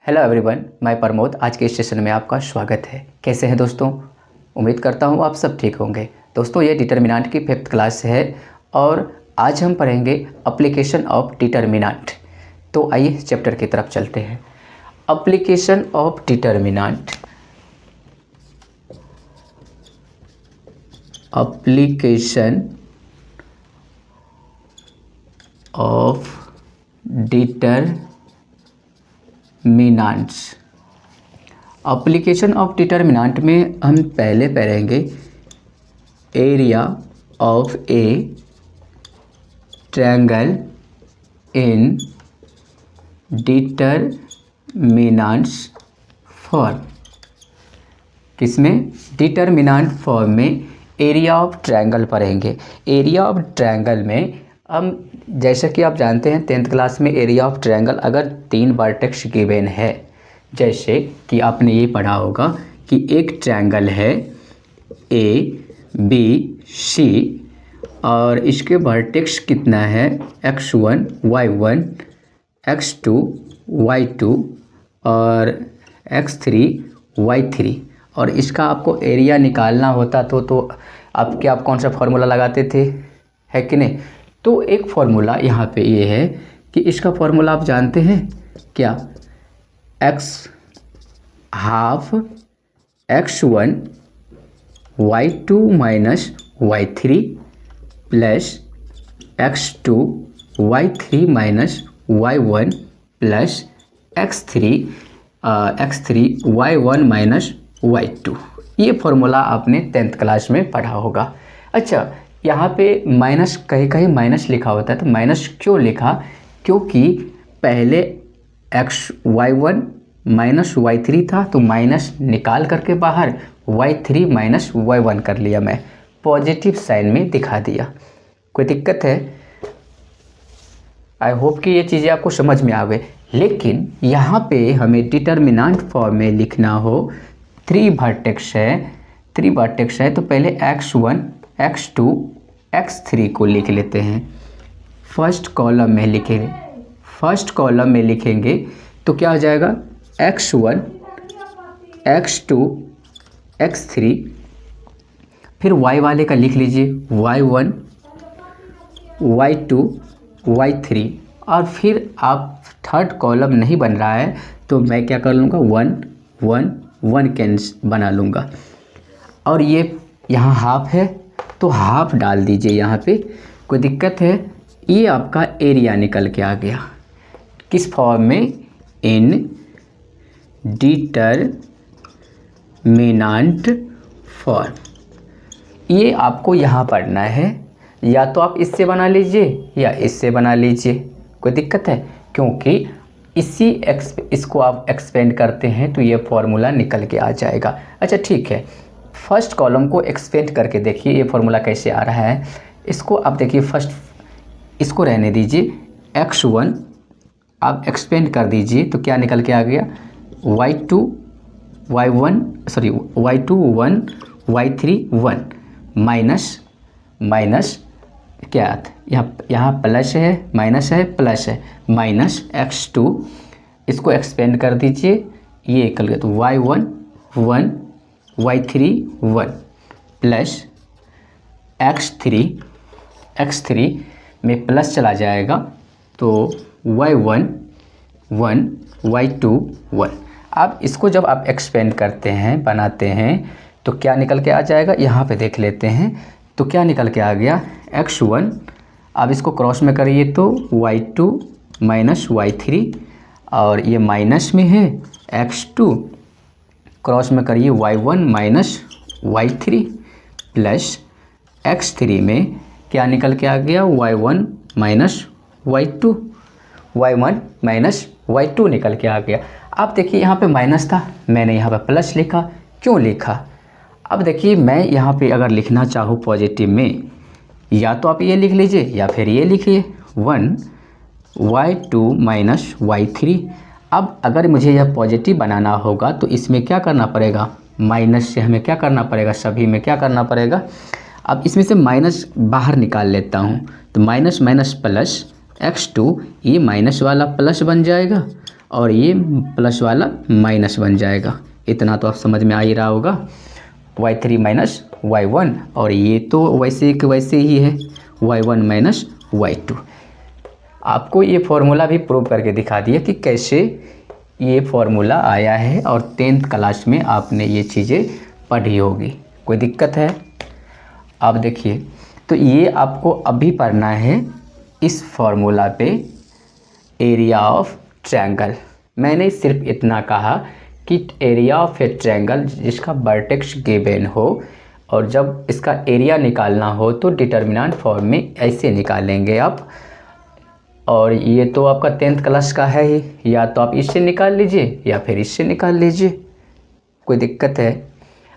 Hello everyone, मैं प्रमोद। आज के इस सेशन में आपका स्वागत है। कैसे हैं दोस्तों? उम्मीद करता हूं आप सब ठीक होंगे। दोस्तों, ये डिटर्मिनेंट की 5th क्लास है और आज हम पढ़ेंगे एप्लीकेशन ऑफ डिटर्मिनेंट। तो आइए चैप्टर की तरफ चलते हैं। Application of determinant. Application of determinants. Application of determinant में हम पहले पढ़ेंगे area of a triangle in determinants form. किसमें? डिटर्मिनेंट फॉर्म में एरिया ऑफ ट्रायंगल पढ़ेंगे। एरिया ऑफ ट्रायंगल में हम, जैसा कि आप जानते हैं 10th क्लास में एरिया ऑफ ट्रायंगल अगर 3 वर्टेक्स गिवन है, जैसे कि आपने ये पढ़ा होगा कि एक ट्रायंगल है ए बी सी और इसके वर्टेक्स कितना है x1 y1 x2 y2 और x3 y3 और इसका आपको एरिया निकालना होता तो आप क्या कौन सा फॉर्मूला लगाते थे, है कि नहीं? तो एक फॉर्मूला यहाँ पे ये है कि इसका फॉर्मूला आप जानते हैं क्या? x half x1 y2 minus y3 plus x2 y3 minus y1 plus x3 y1 minus y2। ये फॉर्मूला आपने 10th क्लास में पढ़ा होगा। अच्छा, यहाँ पे माइनस कहीं कहीं माइनस लिखा होता है, तो माइनस क्यों लिखा? क्योंकि पहले y1 माइनस y3 था तो माइनस निकाल करके बाहर y3 माइनस y1 कर लिया, मैं पॉजिटिव साइन में दिखा दिया। कोई दिक्कत है? आई होप कि ये चीज़ें आपको समझ में आ गई। लेकिन यहाँ पे हमें डिटर्मिनेंट फॉर्म में लिखना हो, 3 वर्टेक्स है तो पहले x1 x2 x3 को लिख लेते हैं। फर्स्ट कॉलम में लिखेंगे तो क्या हो जाएगा? x1 x2 x3। फिर y वाले का लिख लीजिए y1 y2 y3 और फिर आप थर्ड कॉलम नहीं बन रहा है तो मैं क्या कर लूँगा 1 1 1 कैंसिल बना लूँगा। और ये यहाँ हाफ है तो हाफ डाल दीजिए यहाँ पे। कोई दिक्कत है? ये आपका एरिया निकल के आ गया। किस फॉर्म में? इन डिटर्मिनेंट फॉर्म। ये आपको यहाँ पढ़ना है, या तो आप इससे बना लीजिए या इससे बना लीजिए, कोई दिक्कत है? क्योंकि इसको आप एक्सपेंड करते हैं तो ये फॉर्मूला निकल के आ जाएगा। अच्छा ठीक है, फर्स्ट कॉलम को एक्सपेंड करके देखिए ये फॉर्मूला कैसे आ रहा है। इसको आप देखिए, फर्स्ट इसको रहने दीजिए, x1 आप एक्सपेंड कर दीजिए तो क्या निकल के आ गया? y2 1 y3 1 माइनस क्या यहाँ प्लस है माइनस है प्लस है माइनस x2, इसको एक्सपेंड कर दीजिए, ये निकल गया तो y1 1 y3 1 प्लस x3 में प्लस चला जाएगा तो y1 1 y2 1। अब इसको जब आप एक्सपेंड करते हैं, बनाते हैं तो क्या निकल के आ जाएगा? यहाँ पे देख लेते हैं तो क्या निकल के आ गया? x1, अब इसको क्रॉस में करिए तो y2 माइनस y3 और ये माइनस में है x2, क्रॉस में करिए y1 minus y3 plus x3 में क्या निकल के आ गया? y1 माइनस y2 निकल के आ गया। अब देखिए यहाँ पे माइनस था, मैंने यहाँ पे प्लस लिखा। क्यों लिखा? अब देखिए मैं यहाँ पे अगर लिखना चाहूँ पॉजिटिव में, या तो आप ये लिख लीजिए या फिर ये लिखिए 1 y2 माइनस y3। अब अगर मुझे यह पॉजिटिव बनाना होगा तो इसमें क्या करना पड़ेगा? माइनस से हमें क्या करना पड़ेगा? सभी में क्या करना पड़ेगा? अब इसमें से माइनस बाहर निकाल लेता हूँ तो माइनस माइनस प्लस x2, ये माइनस वाला प्लस बन जाएगा और ये प्लस वाला माइनस बन जाएगा। इतना तो आप समझ में आ ही रहा होगा, y3 माइनस y1, और ये तो वैसे के वैसे ही है y1 माइनस y2। आपको ये फॉर्मूला भी प्रूव करके दिखा दिया कि कैसे ये फॉर्मूला आया है, और 10th क्लास में आपने ये चीज़ें पढ़ी होगी। कोई दिक्कत है? अब देखिए, तो ये आपको अभी पढ़ना है इस फॉर्मूला पे, एरिया ऑफ ट्रायंगल। मैंने सिर्फ इतना कहा कि एरिया ऑफ ए ट्रायंगल जिसका वर्टेक्स गिवन हो, और जब इसका एरिया निकालना हो तो डिटर्मिनेंट फॉर्म में ऐसे निकालेंगे आप। और ये तो आपका 10th क्लास का है ही, या तो आप इससे निकाल लीजिए या फिर इससे निकाल लीजिए, कोई दिक्कत है?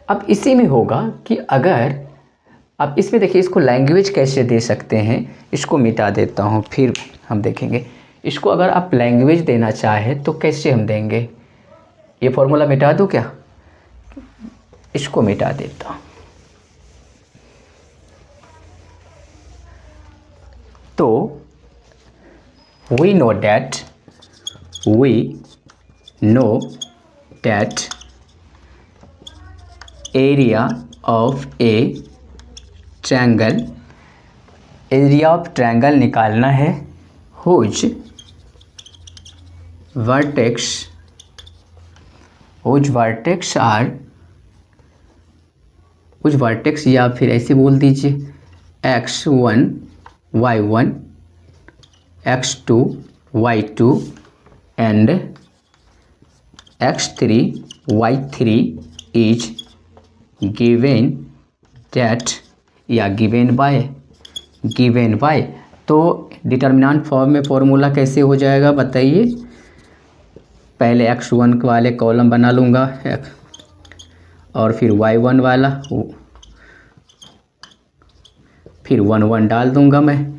अब इसी में होगा कि अगर आप इसमें देखिए, इसको लैंग्वेज कैसे दे सकते हैं, इसको मिटा देता हूँ फिर हम देखेंगे। इसको अगर आप लैंग्वेज देना चाहें तो कैसे हम देंगे? ये फॉर्मूला मिटा दूँ क्या? इसको मिटा देता हूँ। तो we know that area of a triangle, area of triangle निकालना है, whose vertex या फिर ऐसे बोल दीजिए x1 y1 x2 y2 and x3 y3 is given that या given by। तो डिटर्मिनेंट फॉर्म में फॉर्मूला कैसे हो जाएगा बताइए? पहले x1 वाले कॉलम बना लूँगा और फिर y1 वाला, फिर 1 1 डाल दूँगा मैं,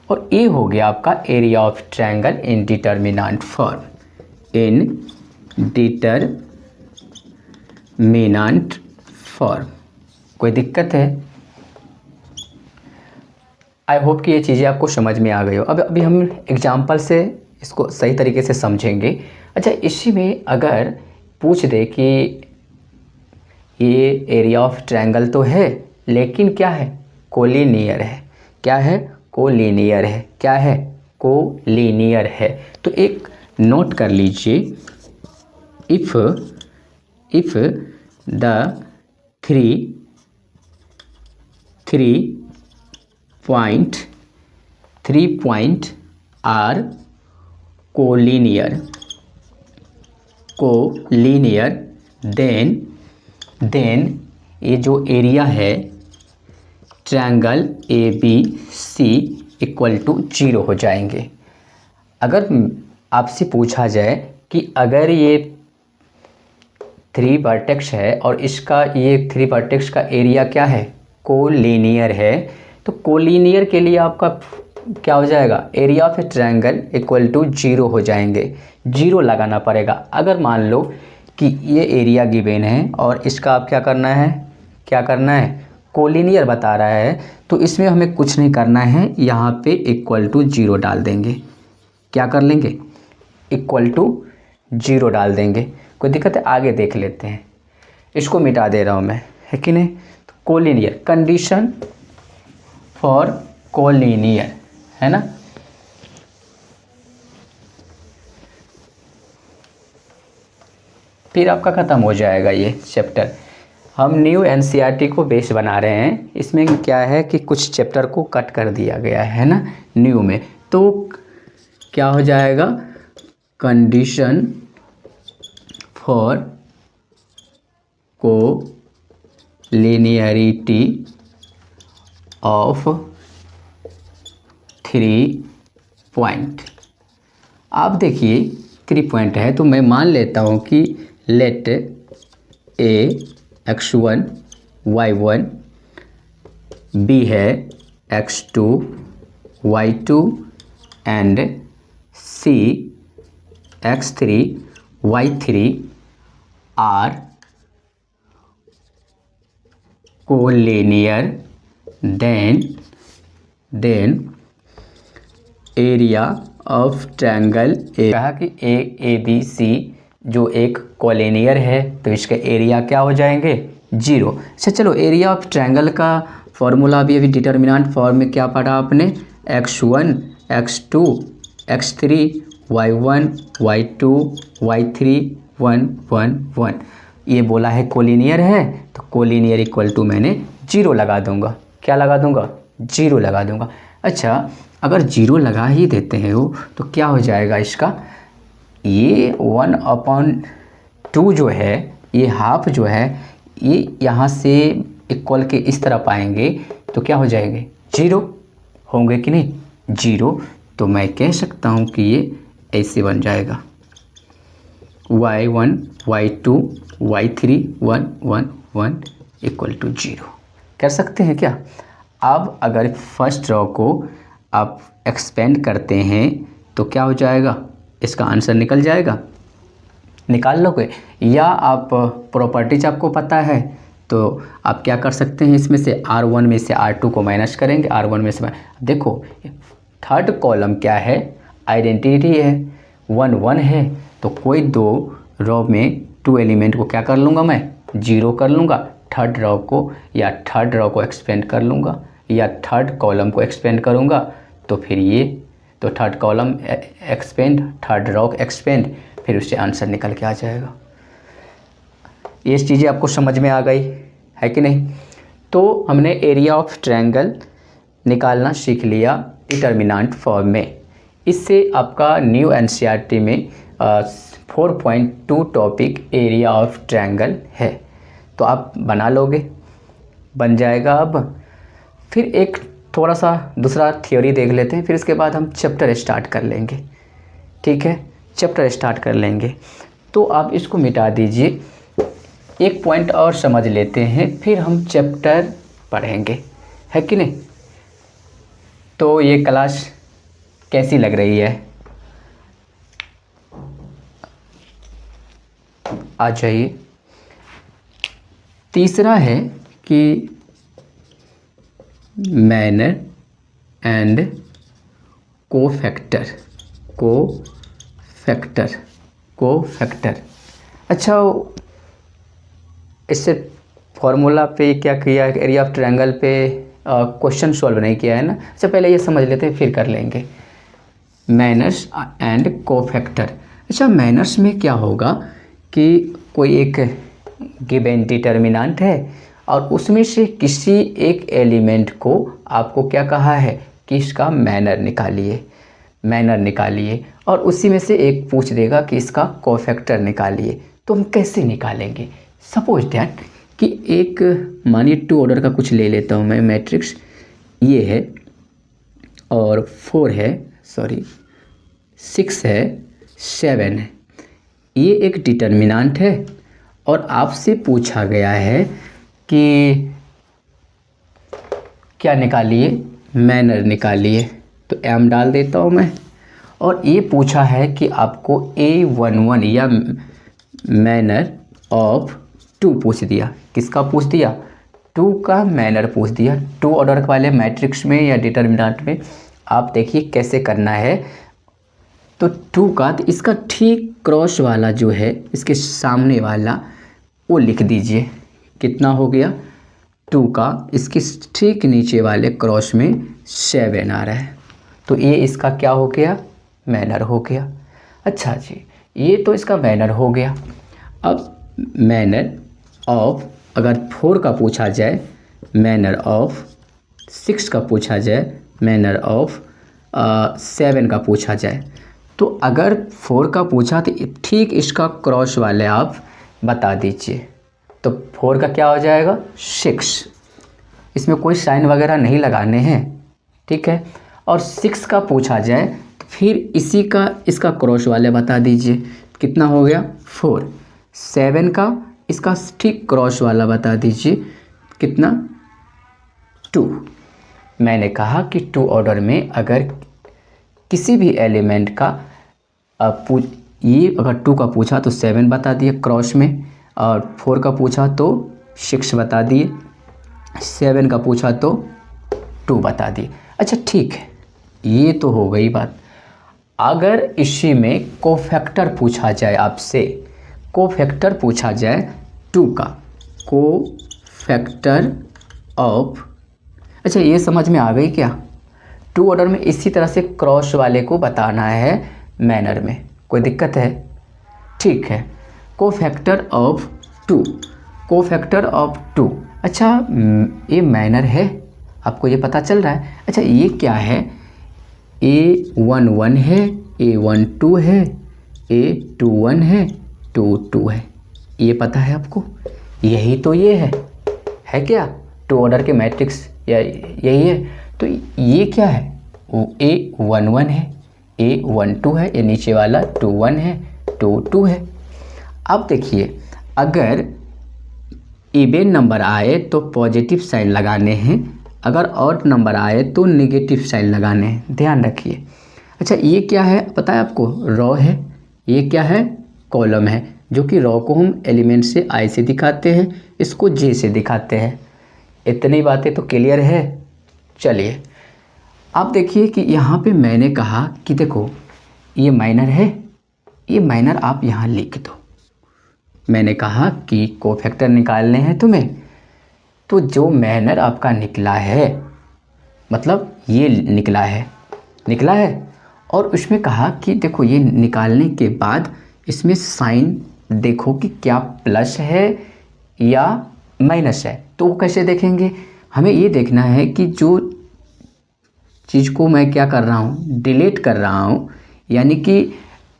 और ये हो गया आपका area of triangle in determinant form. कोई दिक्कत है? आई होप कि ये चीज़ें आपको समझ में आ गई हो। अब अभी हम एग्जाम्पल से इसको सही तरीके से समझेंगे। अच्छा, इसी में अगर पूछ दे कि ये एरिया ऑफ ट्रायंगल तो है, लेकिन क्या है? कोलिनियर है। क्या है? कोलिनियर है। क्या है? कोलिनियर है। तो एक नोट कर लीजिए, if the three point are collinear, then ये जो एरिया है triangle A B C equal to 0 हो जाएंगे। अगर आपसे पूछा जाए कि अगर ये 3 वर्टेक्स है और इसका ये 3 वर्टेक्स का एरिया क्या है? कोलिनियर है, तो कोलिनियर के लिए आपका क्या हो जाएगा? Area of a triangle equal to 0 हो जाएंगे। 0 लगाना पड़ेगा। अगर मान लो कि ये एरिया गिवन है और इसका आप क्या करना है? कोलिनियर बता रहा है, तो इसमें हमें कुछ नहीं करना है, यहाँ पे इक्वल टू 0 डाल देंगे। क्या कर लेंगे? इक्वल टू 0 डाल देंगे। कोई दिक्कत है? आगे देख लेते हैं। इसको मिटा दे रहा हूँ मैं, है कि नहीं? तो कोलिनियर, कंडीशन फॉर कोलिनियर, है ना? फिर आपका ख़त्म हो जाएगा ये चैप्टर। हम न्यू एनसीईआरटी को बेस बना रहे हैं। इसमें क्या है कि कुछ चैप्टर को कट कर दिया गया है ना न्यू में, तो क्या हो जाएगा? Condition for collinearity of 3 point. आप देखिए 3 पॉइंट है, तो मैं मान लेता हूँ कि लेट ए x1 y1 b है x2 y2 and c x3 y3 are collinear, then area of triangle A, कहा कि ए बी सी जो एक कोलिनियर है तो इसका एरिया क्या हो जाएंगे 0। अच्छा चलो एरिया ऑफ ट्रायंगल का फॉर्मूला भी अभी डिटर्मिनेंट फॉर्म में क्या पढ़ा आपने x1 x2 x3 y1 y2 y3 1 1 1। ये बोला है कोलिनियर है तो कोलिनियर इक्वल टू मैंने 0 लगा दूंगा। क्या लगा दूंगा 0 लगा दूंगा। अच्छा अगर 0 लगा ही देते हैं वो तो क्या हो जाएगा इसका ये 1/2 जो है ये हाफ जो है ये यहाँ से इक्वल के इस तरफ आएंगे तो क्या हो जाएंगे 0 होंगे कि नहीं 0। तो मैं कह सकता हूँ कि ये ऐसे बन जाएगा y1 y2 y3 1 1 1 equal to 0 कर सकते हैं क्या। अब अगर फर्स्ट रो को आप एक्सपेंड करते हैं तो क्या हो जाएगा इसका आंसर निकल जाएगा निकाल लोगे। या आप प्रॉपर्टीज आपको पता है तो आप क्या कर सकते हैं इसमें से R1 में से R2 को माइनस करेंगे R1 में से देखो थर्ड कॉलम क्या है आइडेंटिटी है 1 1 है तो कोई दो रो में 2 एलिमेंट को क्या कर लूँगा मैं 0 कर लूँगा। थर्ड रो को या थर्ड रो को एक्सपेंड कर लूँगा या थर्ड कॉलम को एक्सपेंड करूँगा तो फिर ये तो third column expand third row expand फिर उससे आंसर निकल के आ जाएगा। ये चीज़ें आपको समझ में आ गई है कि नहीं। तो हमने एरिया ऑफ ट्रायंगल निकालना सीख लिया डिटर्मिनेंट फॉर्म में। इससे आपका न्यू एनसीईआरटी में 4.2 टॉपिक एरिया ऑफ ट्रायंगल है तो आप बना लोगे बन जाएगा। अब फिर एक थोड़ा सा दूसरा थ्योरी देख लेते हैं फिर इसके बाद हम चैप्टर स्टार्ट कर लेंगे। ठीक है चैप्टर स्टार्ट कर लेंगे तो आप इसको मिटा दीजिए। एक पॉइंट और समझ लेते हैं फिर हम चैप्टर पढ़ेंगे है कि नहीं। तो ये क्लास कैसी लग रही है आ जाइए। तीसरा है कि मैनर एंड कोफैक्टर अच्छा इससे फॉर्मूला पे क्या किया है एरिया ऑफ ट्रायंगल पे क्वेश्चन सॉल्व नहीं किया है ना। अच्छा पहले ये समझ लेते हैं फिर कर लेंगे मैनर्स एंड कोफैक्टर। अच्छा मैनर्स में क्या होगा कि कोई एक गिवन डिटर्मिनेंट है और उसमें से किसी एक एलिमेंट को आपको क्या कहा है कि इसका मैनर निकालिए और उसी में से एक पूछ देगा कि इसका कोफैक्टर निकालिए। तो हम कैसे निकालेंगे सपोज दैट कि एक मानिए 2 ऑर्डर का कुछ ले लेता हूँ मैं मैट्रिक्स ये है और 4 है 6 है 7 है। ये एक डिटर्मिनेंट है और आपसे पूछा गया है कि क्या निकालिए मैनर निकालिए तो m डाल देता हूँ मैं। और ये पूछा है कि आपको A11 या मैनर ऑफ 2 पूछ दिया। किसका पूछ दिया 2 का मैनर पूछ दिया। 2 ऑर्डर वाले मैट्रिक्स में या डिटर्मिनेंट में आप देखिए कैसे करना है। तो 2 का तो इसका ठीक क्रॉस वाला जो है इसके सामने वाला वो लिख दीजिए कितना हो गया 2 का इसके ठीक नीचे वाले क्रॉस में 7 आ रहा है तो ये इसका क्या हो गया मैनर हो गया। अच्छा जी ये तो इसका मैनर हो गया। अब मैनर ऑफ अगर 4 का पूछा जाए मैनर ऑफ 6 का पूछा जाए मैनर ऑफ 7 का पूछा जाए तो अगर 4 का पूछा तो ठीक इसका क्रॉस वाले आप बता दीजिए। तो 4 का क्या हो जाएगा 6 इसमें कोई साइन वगैरह नहीं लगाने हैं ठीक है। और 6 का पूछा जाए तो फिर इसी का इसका क्रॉस वाले बता दीजिए कितना हो गया 4। 7 का इसका ठीक क्रॉस वाला बता दीजिए कितना 2। मैंने कहा कि 2 ऑर्डर में अगर किसी भी एलिमेंट का ये अगर 2 का पूछा तो 7 बता दिए क्रॉस में और 4 का पूछा तो 6 बता दिए 7 का पूछा तो 2 बता दिए। अच्छा ठीक है ये तो हो गई बात। अगर इसी में कोफैक्टर पूछा जाए आपसे, कोफैक्टर पूछा जाए 2 का, कोफैक्टर ऑफ, अच्छा ये समझ में आ गई क्या? 2 ऑर्डर में इसी तरह से क्रॉस वाले को बताना है मैनर में, कोई दिक्कत है? ठीक है, कोफैक्टर ऑफ 2, कोफैक्टर ऑफ 2। अच्छा ये मैनर है, आपको ये पता चल रहा है। अच्छा ये क्या है? A11 है, A12 है, A21 है, 22 है, ये पता है आपको? यही तो ये है क्या? 2 ऑर्डर के मैट्रिक्स या यही है। तो ये क्या है? A11 है, A12 है, ये नीचे वाला 21 है, 22 है। अब देखिए, अगर इवन नंबर आए तो पॉजिटिव साइन लगाने हैं, अगर ऑड नंबर आए तो नेगेटिव साइन लगाने हैं, ध्यान रखिए। अच्छा ये क्या है पता है आपको? रो है। ये क्या है? कॉलम है, जो कि रो को हम एलिमेंट से आई से दिखाते हैं, इसको जे से दिखाते हैं। इतनी बातें तो क्लियर है। चलिए अब देखिए कि यहाँ पे मैंने कहा कि देखो ये माइनर है, ये माइनर आप यहाँ लिख दो। मैंने कहा कि कोफैक्टर निकालने हैं तुम्हें, तो जो माइनर आपका निकला है, मतलब ये निकला है, और उसमें कहा कि देखो ये निकालने के बाद इसमें साइन देखो कि क्या प्लस है या माइनस है। तो वो कैसे देखेंगे? हमें ये देखना है कि जो चीज़ को मैं क्या कर रहा हूँ, डिलीट कर रहा हूँ, यानी कि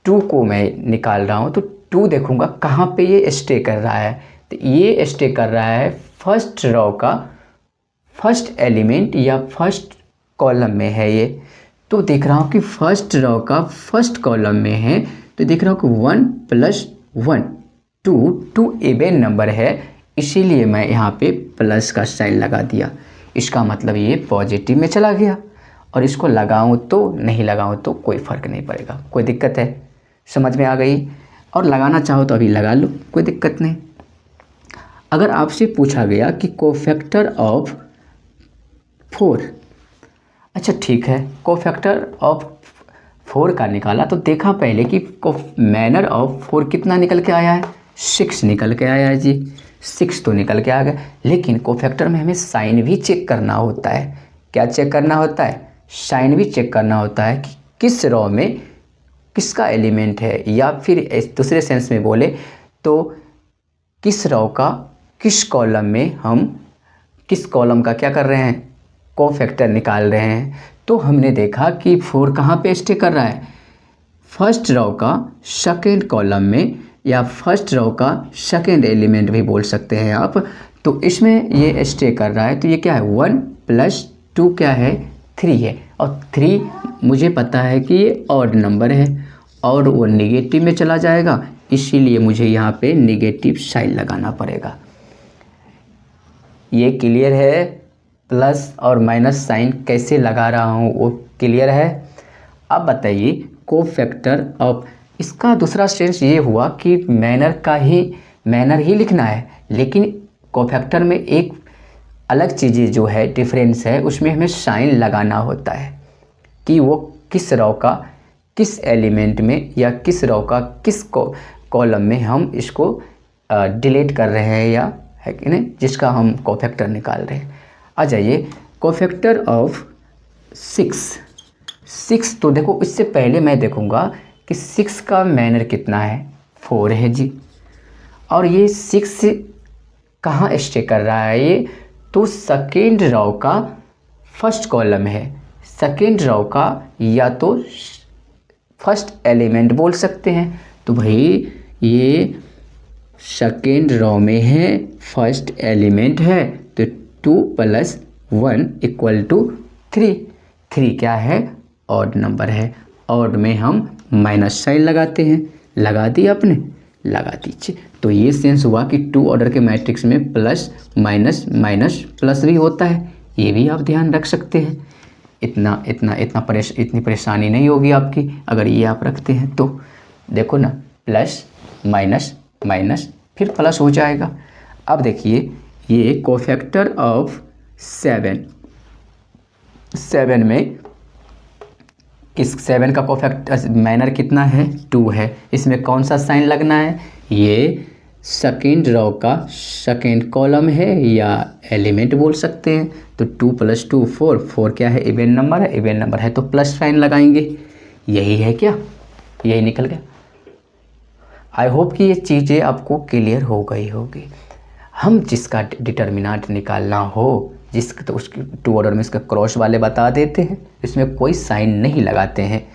2 को मैं निकाल रहा हूँ, तो 2 देखूँगा कहाँ पे ये स्टे कर रहा है। तो ये स्टे कर रहा है फर्स्ट रो का फर्स्ट एलिमेंट या फर्स्ट कॉलम में है ये। तो देख रहा हूँ कि फर्स्ट रो का फर्स्ट कॉलम में है, तो देख रहा हूँ कि 1 + 1 2 इवन नंबर है, इसीलिए मैं यहाँ पे प्लस का साइन लगा दिया। इसका मतलब ये पॉजिटिव में चला गया, और इसको लगाऊं तो नहीं लगाऊं तो कोई फ़र्क नहीं पड़ेगा। कोई दिक्कत है? समझ में आ गई? और लगाना चाहो तो अभी लगा लो, कोई दिक्कत नहीं। अगर आपसे पूछा गया कि कोफैक्टर ऑफ 4, अच्छा ठीक है, कोफैक्टर ऑफ 4 का निकाला तो देखा पहले कि मैनर ऑफ 4 कितना निकल के आया है? 6 निकल के आया है जी, 6 तो निकल के आ गया। लेकिन कोफैक्टर में हमें साइन भी चेक करना होता है। क्या चेक करना होता है? साइन भी चेक करना होता है कि किस रो में किसका एलिमेंट है, या फिर दूसरे सेंस में बोले तो किस रो का किस कॉलम में हम किस कॉलम का क्या कर रहे हैं? कोफैक्टर निकाल रहे हैं। तो हमने देखा कि 4 कहाँ पे स्टे कर रहा है? फर्स्ट रो का सेकेंड कॉलम में, या फर्स्ट रो का सेकेंड एलिमेंट भी बोल सकते हैं आप। तो इसमें ये स्टे कर रहा है, तो ये क्या है? 1 + 2 क्या है? 3 है, और 3 मुझे पता है कि ये ऑड नंबर है, और वो नेगेटिव में चला जाएगा, इसीलिए मुझे यहाँ पे नेगेटिव साइन लगाना पड़ेगा। ये क्लियर है? प्लस और माइनस साइन कैसे लगा रहा हूँ वो क्लियर है? अब बताइए कोफैक्टर ऑफ, इसका दूसरा सेंस ये हुआ कि मैनर ही लिखना है, लेकिन कोफैक्टर में एक अलग चीज़ें जो है डिफरेंस है, उसमें हमें साइन लगाना होता है कि वो किस रो का किस एलिमेंट में या किस रो का किस कॉलम में हम इसको डिलीट कर रहे हैं, या है कि नहीं, जिसका हम कोफैक्टर निकाल रहे हैं। आ जाइए कोफैक्टर ऑफ 6। तो देखो इससे पहले मैं देखूंगा कि 6 का मैनर कितना है? 4 है जी, और ये 6 कहाँ स्टे कर रहा है ये? तो सेकेंड रो का फर्स्ट कॉलम है, सेकेंड रो का या तो फर्स्ट एलिमेंट बोल सकते हैं। तो भाई ये सेकेंड रो में है, फर्स्ट एलिमेंट है, तो 2 + 1 = 3। 3 क्या है? ऑड नंबर है, ऑड में हम माइनस साइन लगाते हैं। लगा दिया आपने? लगा दीजिए। तो ये सेंस हुआ कि 2 ऑर्डर के मैट्रिक्स में प्लस माइनस माइनस प्लस भी होता है, ये भी आप ध्यान रख सकते हैं। इतनी परेशानी नहीं होगी आपकी अगर ये आप रखते हैं तो। देखो ना, प्लस माइनस माइनस फिर प्लस हो जाएगा। अब देखिए ये कोफैक्टर ऑफ 7 में किस 7 का कोफैक्टर माइनर कितना है 2 है। इसमें कौन सा साइन लगना है, ये सेकेंड रो का सेकेंड कॉलम है या एलिमेंट बोल सकते हैं। तो 2 + 2 4, 4 क्या है इवन नंबर है, इवन नंबर है तो प्लस साइन लगाएंगे। यही है क्या, यही निकल गया। आई होप कि ये चीज़ें आपको क्लियर हो गई होगी। हम जिसका डिटर्मिनेंट निकालना हो जिसका तो उसके 2 ऑर्डर में इसका क्रॉस वाले बता देते हैं, इसमें कोई साइन नहीं लगाते हैं।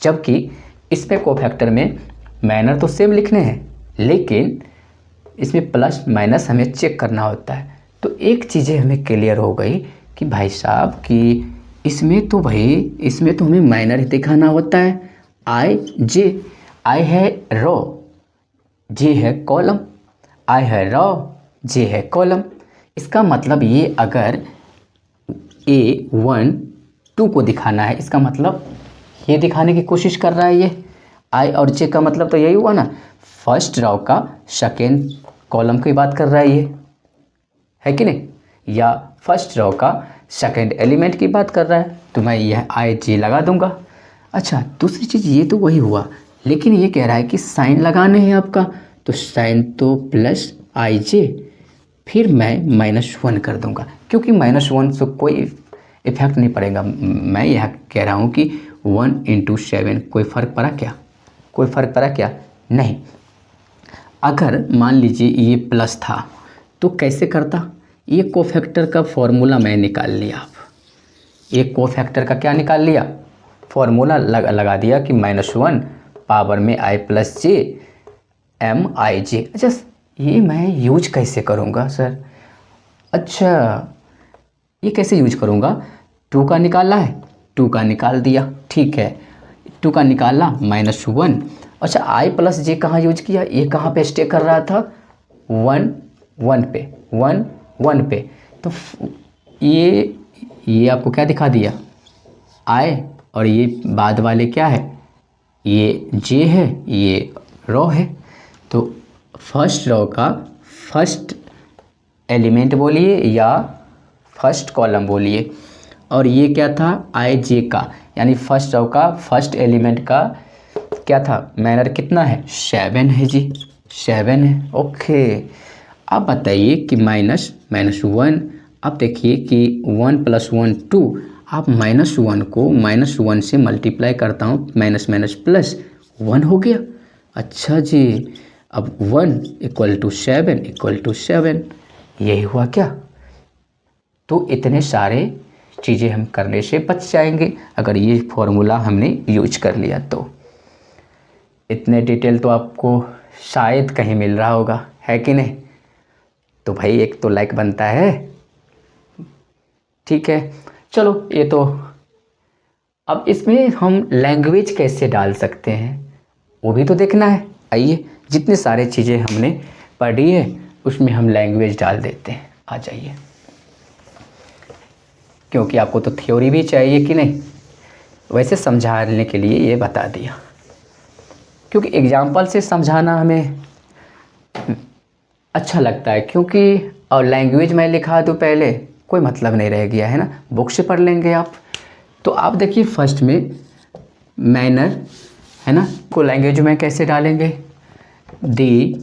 जबकि इसमें कोफैक्टर में माइनर तो सेम लिखने हैं लेकिन इसमें प्लस माइनस हमें चेक करना होता है। तो एक चीज़ें हमें क्लियर हो गई कि भाई साहब कि इसमें तो हमें माइनर ही दिखाना होता है। आई जे, आई है रो, जे है कॉलम, आई है रो, जे है कॉलम। इसका मतलब ये अगर A1 2 को दिखाना है, इसका मतलब ये दिखाने की कोशिश कर रहा है। ये आई और जे का मतलब तो यही हुआ ना, फर्स्ट रो का सेकेंड कॉलम की बात कर रहा है ये, है कि नहीं, या फर्स्ट रो का सेकेंड एलिमेंट की बात कर रहा है। तो मैं यह आई जे लगा दूंगा। अच्छा, दूसरी चीज़ ये तो वही हुआ लेकिन ये कह रहा है कि साइन लगाने हैं आपका, तो साइन तो प्लस आई जे, फिर मैं -1 कर दूंगा क्योंकि -1 से कोई इफेक्ट नहीं पड़ेगा। मैं यह कह रहा हूँ कि 1 × 7 कोई फ़र्क पड़ा क्या, कोई फ़र्क पड़ा क्या, नहीं। अगर मान लीजिए ये प्लस था तो कैसे करता, ये कोफैक्टर का फॉर्मूला मैं निकाल लिया। आप ये कोफैक्टर का क्या निकाल लिया, फॉर्मूला लगा दिया कि -1 पावर में i + j mij। अच्छा, ये मैं यूज कैसे करूँगा सर, अच्छा ये कैसे यूज करूँगा, 2 का निकाला है 2 का निकाल दिया, ठीक है 2 का निकाला -1। अच्छा, i + j कहाँ यूज किया, ये कहाँ पे स्टे कर रहा था, 1 1 पे, 1 1 पे। तो ये आपको क्या दिखा दिया, i, और ये बाद वाले क्या है, ये j है, ये रो है। तो फर्स्ट रो का फर्स्ट एलिमेंट बोलिए या फर्स्ट कॉलम बोलिए, और ये क्या था आई जे का, यानी फर्स्ट रो का फर्स्ट एलिमेंट का क्या था, माइनर कितना है 7 है जी, 7 है। ओके, अब बताइए कि -1, अब देखिए कि 1 + 1 2, आप -1 को -1 से मल्टीप्लाई करता हूँ, माइनस माइनस प्लस 1 हो गया। अच्छा जी, अब 1 = 7 = 7, यही हुआ क्या। तो इतने सारे चीज़ें हम करने से बच जाएंगे अगर ये फॉर्मूला हमने यूज कर लिया तो। इतने डिटेल तो आपको शायद कहीं मिल रहा होगा, है कि नहीं। तो भाई एक तो लाइक बनता है, ठीक है। चलो, ये तो अब इसमें हम लैंग्वेज कैसे डाल सकते हैं वो भी तो देखना है। आइए, जितने सारे चीज़ें हमने पढ़ी है उसमें हम लैंग्वेज डाल देते हैं। आ जाइए, क्योंकि आपको तो थ्योरी भी चाहिए कि नहीं, वैसे समझाने के लिए ये बता दिया, क्योंकि एग्जाम्पल से समझाना हमें अच्छा लगता है। क्योंकि और लैंग्वेज मैं लिखा दूँ पहले, कोई मतलब नहीं रह गया है ना, बुक से पढ़ लेंगे आप। तो आप देखिए फर्स्ट में मैनर है ना, को लैंग्वेज में कैसे डालेंगे, the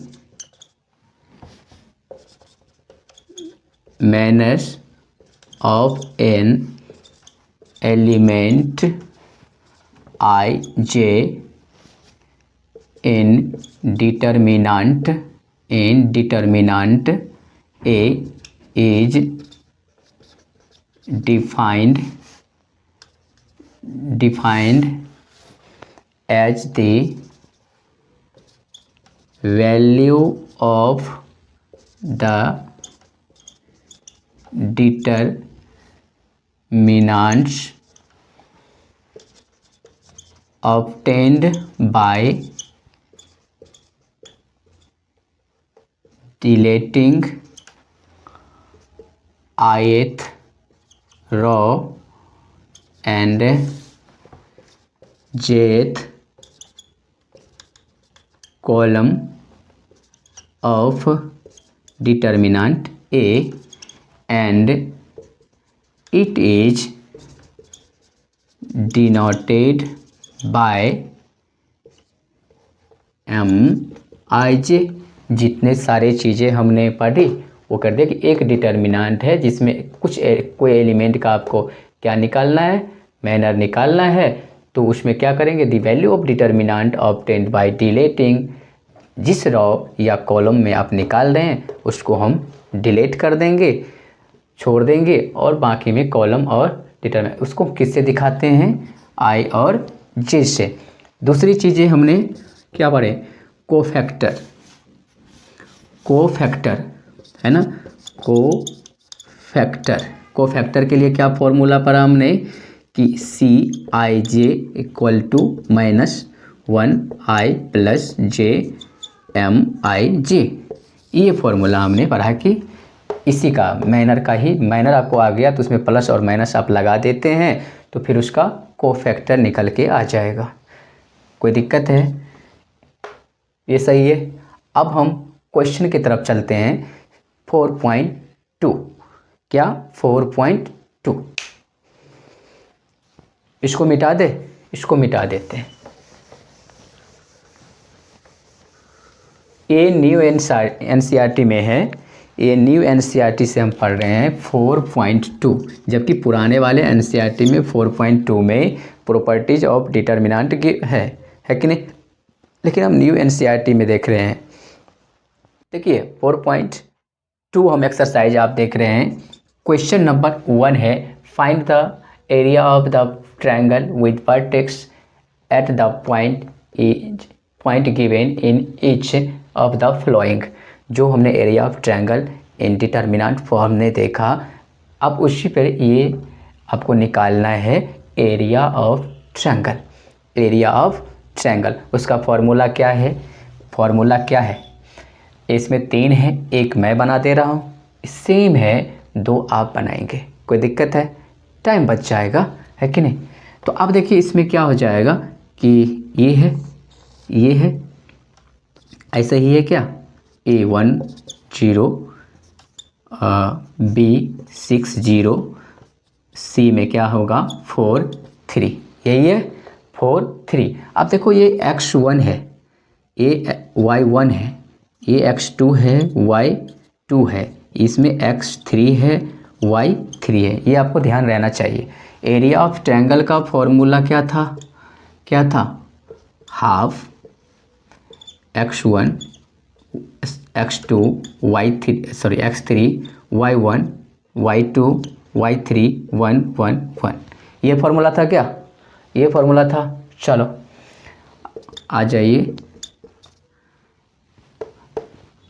minors of an element I J in determinant A is defined as the value of the determinants obtained by deleting ith row and jth column of determinant A, and it is denoted by MIJ। जितने सारे चीज़ें हमने पढ़ी वो कर दिया कि एक डिटर्मिनेंट है जिसमें कोई एलिमेंट का आपको क्या निकालना है, मैनर निकालना है, तो उसमें क्या करेंगे, the value of determinant obtained by deleting. जिस रो या कॉलम में आप निकाल रहे हैं उसको हम डिलीट कर देंगे, छोड़ देंगे, और बाकी में कॉलम और डिटर्मिनेंट उसको किससे दिखाते हैं, I और J से। दूसरी चीज़ें हमने क्या पढ़े, कोफैक्टर है ना, कोफैक्टर के लिए क्या फॉर्मूला पढ़ा हमने कि CIJ equal to -1I + JMIJ। ये फॉर्मूला हमने पढ़ा कि इसी का मैनर आपको आ गया तो उसमें प्लस और माइनस आप लगा देते हैं तो फिर उसका कोफैक्टर निकल के आ जाएगा। कोई दिक्कत है, ये सही है। अब हम क्वेश्चन की तरफ चलते हैं 4.2। क्या 4.2, इसको मिटा दे, इसको मिटा देते हैं। ये न्यू NCERT में है, ये न्यू NCERT से हम पढ़ रहे हैं 4.2, जबकि पुराने वाले NCERT में 4.2 में प्रॉपर्टीज ऑफ डिटर्मिनेंट की है कि नहीं, लेकिन हम न्यू NCERT में देख रहे हैं। देखिए 4.2 हम एक्सरसाइज आप देख रहे हैं। क्वेश्चन नंबर 1 है, find the area of the triangle with vertex at the point given in each of the flowing. जो हमने area of triangle in determinant form ने देखा, अब उसी पर ये आपको निकालना है एरिया ऑफ ट्रायंगल। उसका फॉर्मूला क्या है, इसमें 3 है, एक मैं बना दे रहा हूँ, सेम है 2 आप बनाएंगे। कोई दिक्कत है, टाइम बच जाएगा, है कि नहीं। तो अब देखिए इसमें क्या हो जाएगा कि ये है ऐसा ही है क्या, A1 0 B 6 0 C में क्या होगा 4 3, यही है 4 3। अब देखो ये x1 है, ये y1 है, ये x2 है, y2 है, इसमें x3 है, y3 है। ये आपको ध्यान रहना चाहिए। एरिया ऑफ ट्रायंगल का फॉर्मूला क्या था, half x1 x2 x3 y1 y2 y3 1 1 1। ये फॉर्मूला था क्या, ये फॉर्मूला था। चलो आ जाइए,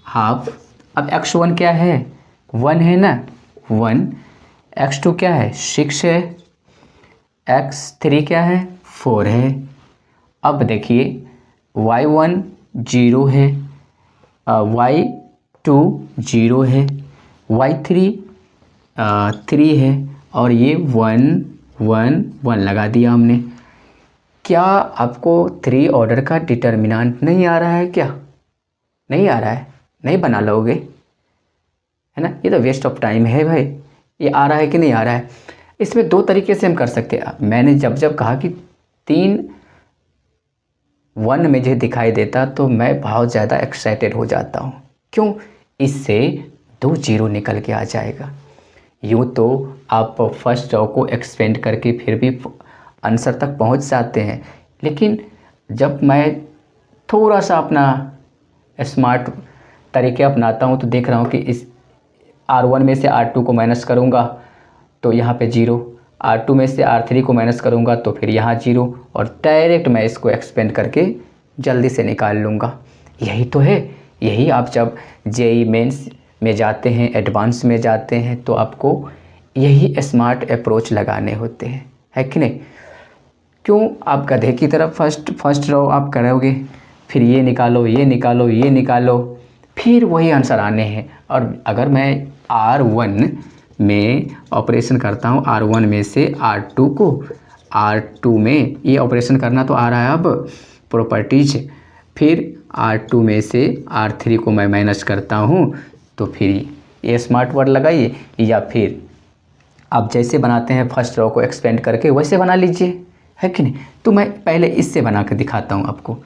हाफ। अब x1 क्या है, 1 है ना, 1। x2 क्या है, 6 है। x3 क्या है, 4 है। अब देखिए y1 0 है, y2 0 है, y3 3 है, और ये 1 1 1 लगा दिया हमने। क्या आपको 3 ऑर्डर का डिटर्मिनेंट नहीं आ रहा है, क्या नहीं आ रहा है, नहीं बना लोगे, है ना। ये तो वेस्ट ऑफ टाइम है भाई। ये आ रहा है कि नहीं आ रहा है। इसमें 2 तरीके से हम कर सकते हैं। मैंने जब कहा कि 3 1 मुझे दिखाई देता तो मैं बहुत ज़्यादा एक्साइटेड हो जाता हूँ। क्यों, इससे 2 0 निकल के आ जाएगा। यूँ तो आप फर्स्ट रो को एक्सपेंड करके फिर भी आंसर तक पहुँच जाते हैं, लेकिन जब मैं थोड़ा सा अपना स्मार्ट तरीके अपनाता हूँ तो देख रहा हूँ कि इस R1 में से R2 को माइनस करूँगा तो यहाँ पे 0, R2 में से R3 को माइनस करूँगा तो फिर यहाँ 0, और डायरेक्ट मैं इसको एक्सपेंड करके जल्दी से निकाल लूँगा। यही तो है। यही आप जब JEE मेंस में जाते हैं, एडवांस में जाते हैं, तो आपको यही स्मार्ट अप्रोच लगाने होते हैं, है कि नहीं। क्यों, आप गधे की तरफ फर्स्ट रो आप करोगे, फिर ये निकालो, फिर वही आंसर आने हैं। और अगर मैं R1 में ऑपरेशन करता हूँ, R1 में से R2 को R2 में ये ऑपरेशन करना तो आ रहा है। अब प्रॉपर्टीज, फिर R2 में से R3 को मैं माइनस करता हूँ, तो फिर ये स्मार्ट वर्ड लगाइए, या फिर आप जैसे बनाते हैं फर्स्ट रो को एक्सपेंड करके वैसे बना लीजिए, है कि नहीं। तो मैं पहले इससे बना कर दिखाता हूँ आपको।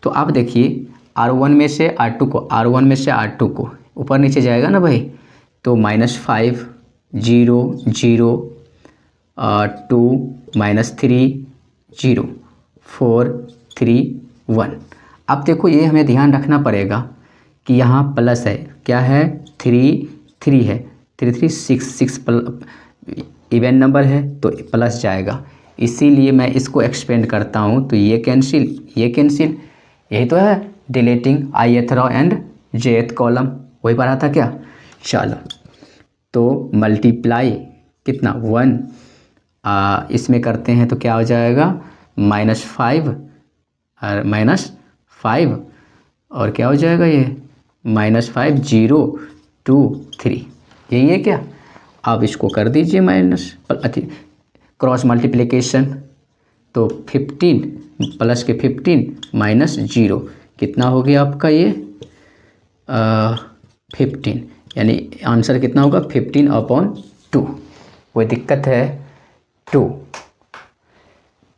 तो आप देखिए R1 में से R2 को, R1 में से R2 को ऊपर नीचे जाएगा ना भाई, तो -5 0 0 2 -3 0 4 3 1। अब देखो ये हमें ध्यान रखना पड़ेगा कि यहाँ प्लस है, क्या है 3 3 है, 3 3 6 6 इवन नंबर है तो प्लस जाएगा, इसीलिए मैं इसको एक्सपेंड करता हूँ। तो ये कैंसिल, ये कैंसिल, यही तो है deleting ith row and jth column, वही पढ़ा था क्या। चलो तो मल्टीप्लाई कितना 1 इसमें करते हैं तो क्या हो जाएगा -5 और -5 और क्या हो जाएगा ये -5 0 2 3, यही है क्या। आप इसको कर दीजिए माइनस क्रॉस मल्टीप्लिकेशन, तो 15 प्लस के 15 -0 कितना हो गया आपका ये 15, यानी आंसर कितना होगा 15/2। कोई दिक्कत है 2,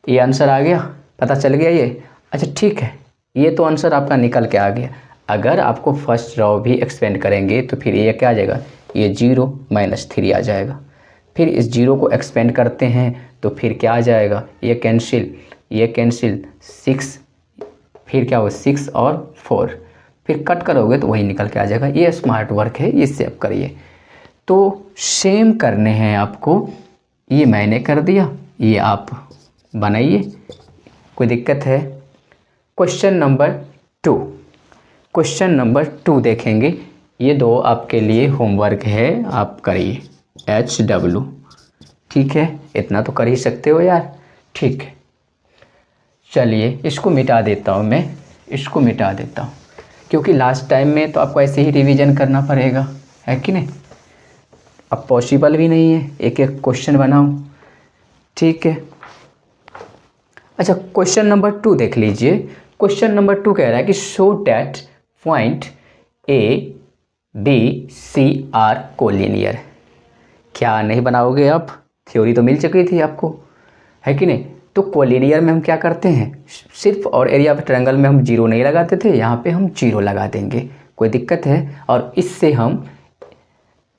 ये आंसर आ गया, पता चल गया ये। अच्छा ठीक है, ये तो आंसर आपका निकल के आ गया। अगर आपको फर्स्ट रो भी एक्सपेंड करेंगे तो फिर ये क्या आ जाएगा, ये 0 -3 आ जाएगा। फिर इस 0 को एक्सपेंड करते हैं तो फिर क्या आ जाएगा, ये कैंसिल, ये कैंसिल 6, फिर क्या हो 6 और 4, फिर कट करोगे तो वही निकल के आ जाएगा। ये स्मार्ट वर्क है, ये सेव करिए। तो सेम करने हैं आपको, ये मैंने कर दिया, ये आप बनाइए, कोई दिक्कत है। क्वेश्चन नंबर 2, क्वेश्चन नंबर 2 देखेंगे। ये दो आपके लिए होमवर्क है, आप करिए HW, ठीक है, इतना तो कर ही सकते हो यार, ठीक है। चलिए इसको मिटा देता हूँ मैं, इसको मिटा देता हूँ, क्योंकि लास्ट टाइम में तो आपको ऐसे ही रिवीजन करना पड़ेगा, है कि नहीं। अब पॉसिबल भी नहीं है एक एक क्वेश्चन बनाऊँ, ठीक है। अच्छा क्वेश्चन नंबर 2 देख लीजिए। क्वेश्चन नंबर 2 कह रहा है कि show that point A, B, C are collinear. क्या नहीं बनाओगे आप, थ्योरी तो मिल चुकी थी आपको, है कि नहीं। तो कोलिनियर में हम क्या करते हैं, सिर्फ और एरिया ऑफ ट्रायंगल में हम 0 नहीं लगाते थे, यहाँ पे हम 0 लगा देंगे, कोई दिक्कत है। और इससे हम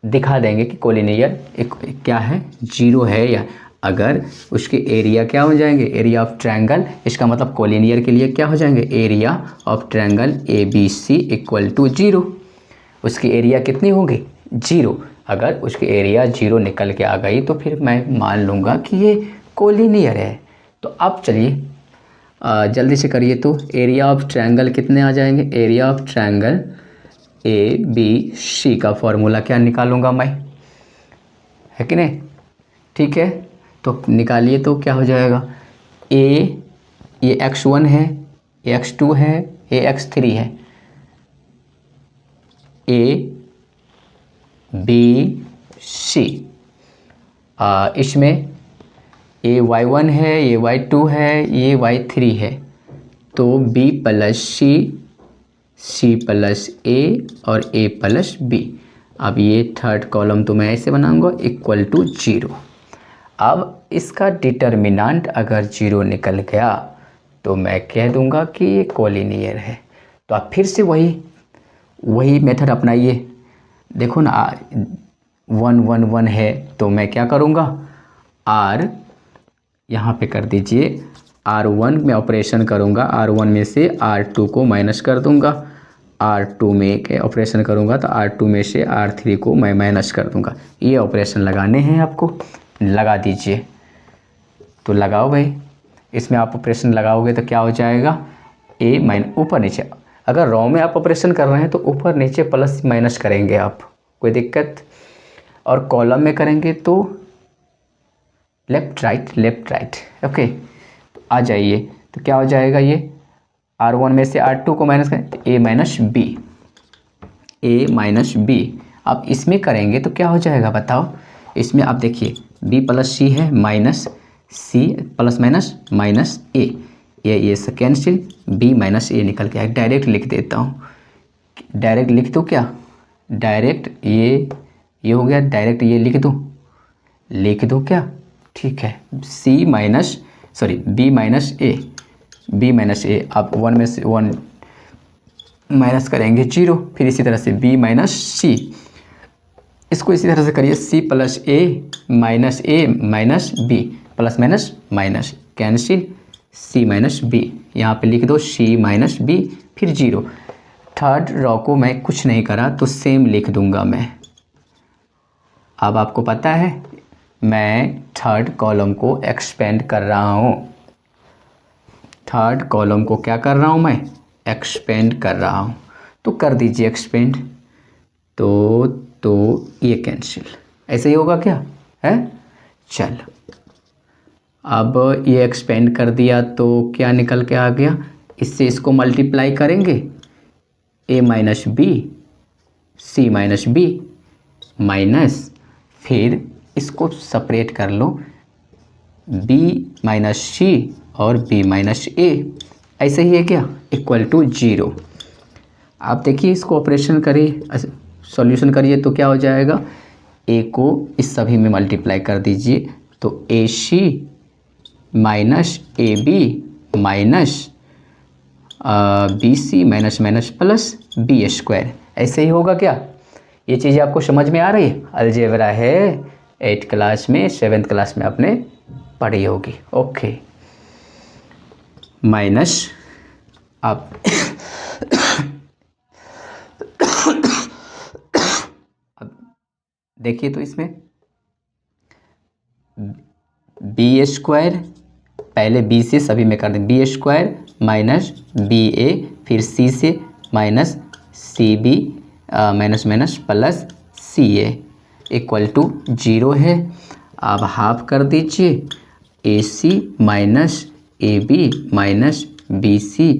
दिखा देंगे कि कोलिनियर एक क्या है, 0 है, या अगर उसके एरिया क्या हो जाएंगे, एरिया ऑफ ट्रायंगल, इसका मतलब कोलिनियर के लिए क्या हो जाएंगे, एरिया ऑफ ट्रायंगल ABC = 0। उसकी एरिया कितनी होगी 0, अगर उसकी एरिया 0 निकल के आ गई तो फिर मैं मान लूँगा कि ये कोलिनियर है। तो अब चलिए जल्दी से करिए। तो एरिया ऑफ ट्रायंगल कितने आ जाएंगे, एरिया ऑफ ट्रायंगल ABC का फॉर्मूला क्या निकालूंगा मैं, है कि नहीं, ठीक है। तो निकालिए, तो क्या हो जाएगा, ये x1 है, ये x2 है, ये x3 है, ABC, इसमें ये y1 है, ये y2 है, ये y3 है, तो B + C, C + A और A + B। अब ये थर्ड कॉलम तो मैं ऐसे बनाऊंगा = 0। अब इसका डिटर्मिनेंट अगर 0 निकल गया तो मैं कह दूंगा कि ये कोलिनियर है। तो आप फिर से वही मेथड अपनाइए। देखो ना 1 1 1 है, तो मैं क्या करूँगा, R यहाँ पे कर दीजिए, R1 में ऑपरेशन करूँगा, R1 में से R2 को माइनस कर दूँगा, R2 में के ऑपरेशन करूँगा तो R2 में से R3 को मैं माइनस कर दूँगा। ये ऑपरेशन लगाने हैं आपको, लगा दीजिए। तो लगाओ भाई, इसमें आप ऑपरेशन लगाओगे तो क्या हो जाएगा, A- ऊपर नीचे, अगर रो में आप ऑपरेशन कर रहे हैं तो ऊपर नीचे प्लस माइनस करेंगे आप, कोई दिक्कत। और कॉलम में करेंगे तो लेफ़्ट राइट, ओके। तो आ जाइए, तो क्या हो जाएगा, ये R1 में से R2 को माइनस करें तो A - B। अब इसमें करेंगे तो क्या हो जाएगा बताओ, इसमें आप देखिए B + C है, माइनस C ± A, ये से कैंसिल, B - A निकल के आए। डायरेक्ट लिख देता हूँ, डायरेक्ट लिख दो क्या, डायरेक्ट ये हो गया, डायरेक्ट ये लिख दो क्या, ठीक है। C - सॉरी बी माइनस ए, आप 1 में से 1 माइनस करेंगे 0, फिर इसी तरह से बी माइनस सी, इसको इसी तरह से करिए C plus A minus B, plus minus minus cancel, C minus B, यहाँ पे लिख दो सी माइनस बी, फिर 0। थर्ड रॉ को मैं कुछ नहीं करा तो सेम लिख दूंगा मैं। अब आपको पता है मैं थर्ड कॉलम को एक्सपेंड कर रहा हूँ, थर्ड कॉलम को क्या कर रहा हूँ मैं, एक्सपेंड कर रहा हूँ। तो कर दीजिए एक्सपेंड, तो ये कैंसिल, ऐसे ही होगा क्या है। चल अब ये एक्सपेंड कर दिया तो क्या निकल के आ गया, इससे इसको मल्टीप्लाई करेंगे, A minus B C minus B minus, फिर इसको सेपरेट कर लो, बी माइनस सी और बी माइनस ए, ऐसे ही है क्या, इक्वल टू 0। आप देखिए इसको ऑपरेशन करिए, सॉल्यूशन करिए तो क्या हो जाएगा, ए को इस सभी में मल्टीप्लाई कर दीजिए, तो A C minus A B minus B C minus minus plus B square, ऐसे ही होगा क्या। ये चीज़ें आपको समझ में आ रही है, अलजेब्रा है 8th क्लास में 7th क्लास में आपने पढ़ी होगी। ओके माइनस, आप अब देखिए तो इसमें बी स्क्वायर, पहले बी से सभी में कर दें, B square minus B A, फिर सी से minus C B minus minus plus C A equal to 0 है। अब हाफ कर दीजिए, A C minus A B minus B C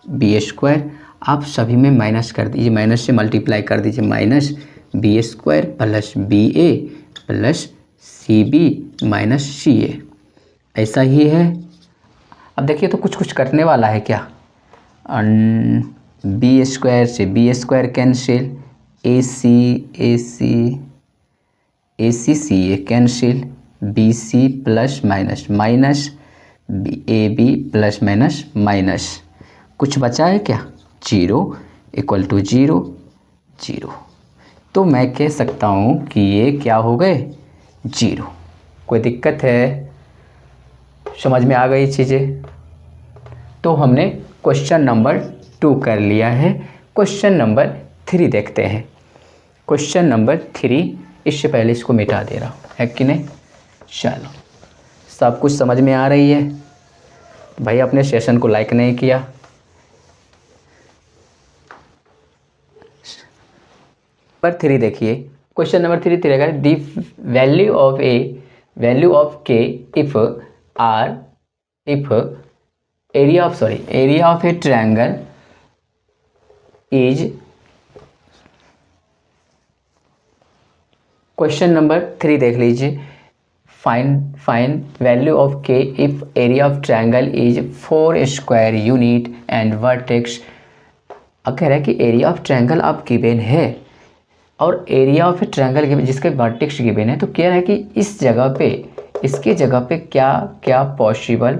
B square, आप सभी में माइनस कर दीजिए, माइनस से मल्टीप्लाई कर दीजिए, minus B square plus B A plus C B minus C A, ऐसा ही है। अब देखिए तो कुछ करने वाला है क्या, बी स्क्वायर से B square cancel, A C C A cancel, B C plus minus minus A B plus minus minus, कुछ बचा है क्या, 0 इक्वल टू 0 0। तो मैं कह सकता हूँ कि ये क्या हो गए 0। कोई दिक्कत है, समझ में आ गई चीज़ें। तो हमने क्वेश्चन नंबर 2 कर लिया है। क्वेश्चन नंबर 3 देखते हैं। क्वेश्चन नंबर 3, इससे पहले इसको मिटा दे रहा हूँ, है कि नहीं। चलो सब कुछ समझ में आ रही है। भाई अपने सेशन को लाइक नहीं किया, पर 3 देखिए। क्वेश्चन नंबर 3 रहेगा, दी वैल्यू ऑफ के if area of a triangle is, question number 3 देख लीजिए, फाइंड वैल्यू ऑफ के if area of triangle is 4 square unit and vertex. अब कह रहा है कि एरिया ऑफ ट्रायंगल आप गिवन है और एरिया ऑफ ट्रायंगल गिवन जिसके वर्टेक्स गिवन है, तो कह रहा है कि इस जगह पे, इसके जगह पे क्या क्या पॉसिबल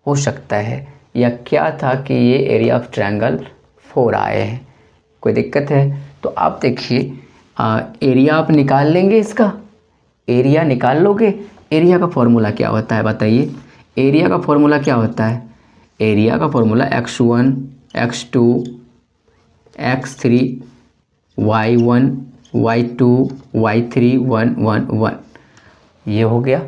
हो सकता है, या क्या था कि ये एरिया ऑफ ट्रायंगल 4 आए हैं। कोई दिक्कत है तो आप देखिए, एरिया आप निकाल लेंगे, इसका एरिया निकाल लोगे। एरिया का फॉर्मूला क्या होता है बताइए, एरिया का फॉर्मूला क्या होता है, एरिया का formula x1 x2 x3 y1 y2 y3 1 1 1, ये हो गया।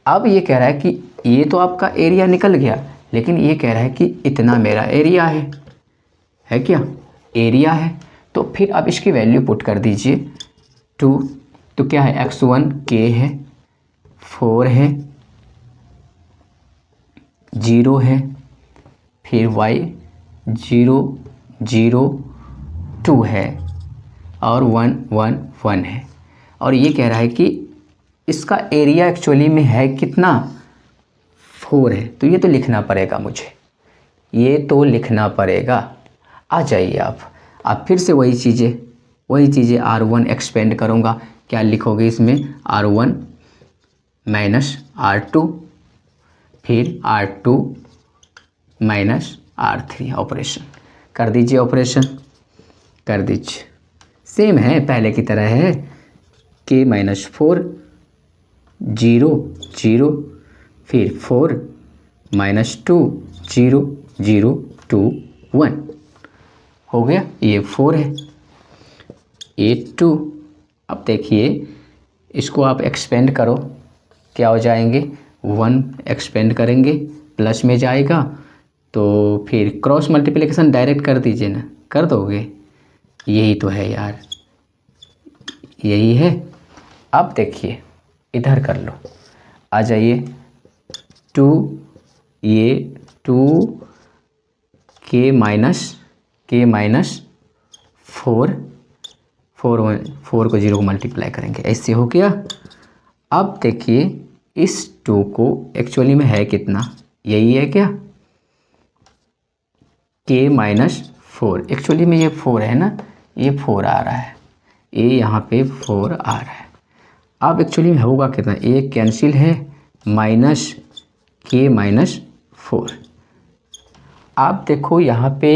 अब ये कह रहा है कि ये तो आपका एरिया निकल गया, लेकिन ये कह रहा है कि इतना मेरा एरिया है क्या, एरिया है। तो फिर अब इसकी वैल्यू पुट कर दीजिए 2, तो क्या है x1 k है, 4 है, 0 है, फिर y 0 0 2 है और 1 1 1 है। और ये कह रहा है कि इसका एरिया एक्चुअली में है कितना, 4 है। तो ये तो लिखना पड़ेगा मुझे, ये तो लिखना पड़ेगा। आ जाइए आप फिर से वही चीज़ें R1 एक्सपेंड करूँगा। क्या लिखोगे इसमें, R1 माइनस R2 फिर R2 माइनस R3 ऑपरेशन कर दीजिए, ऑपरेशन कर दीजिए। सेम है, पहले की तरह है। K माइनस 4 0 0, फिर 4 माइनस 2 0 0 2 1 हो गया। ये 4 है, ये 2। अब देखिए इसको आप एक्सपेंड करो, क्या हो जाएंगे, 1 एक्सपेंड करेंगे प्लस में जाएगा, तो फिर क्रॉस मल्टीप्लिकेशन डायरेक्ट कर दीजिए ना, कर दोगे। यही तो है यार, यही है। अब देखिए इधर कर लो, आ जाइए। 2 ये 2 K माइनस 4 को 0 को मल्टीप्लाई करेंगे, ऐसे हो गया। अब देखिए इस 2 को एक्चुअली में है कितना, यही है क्या, K माइनस 4। एक्चुअली में ये 4 है ना, ये 4 आ रहा है, ये यहाँ पे 4 आ रहा है। अब एक्चुअली में होगा कितना, ये कैंसिल है, माइनस K माइनस 4। आप देखो यहाँ पे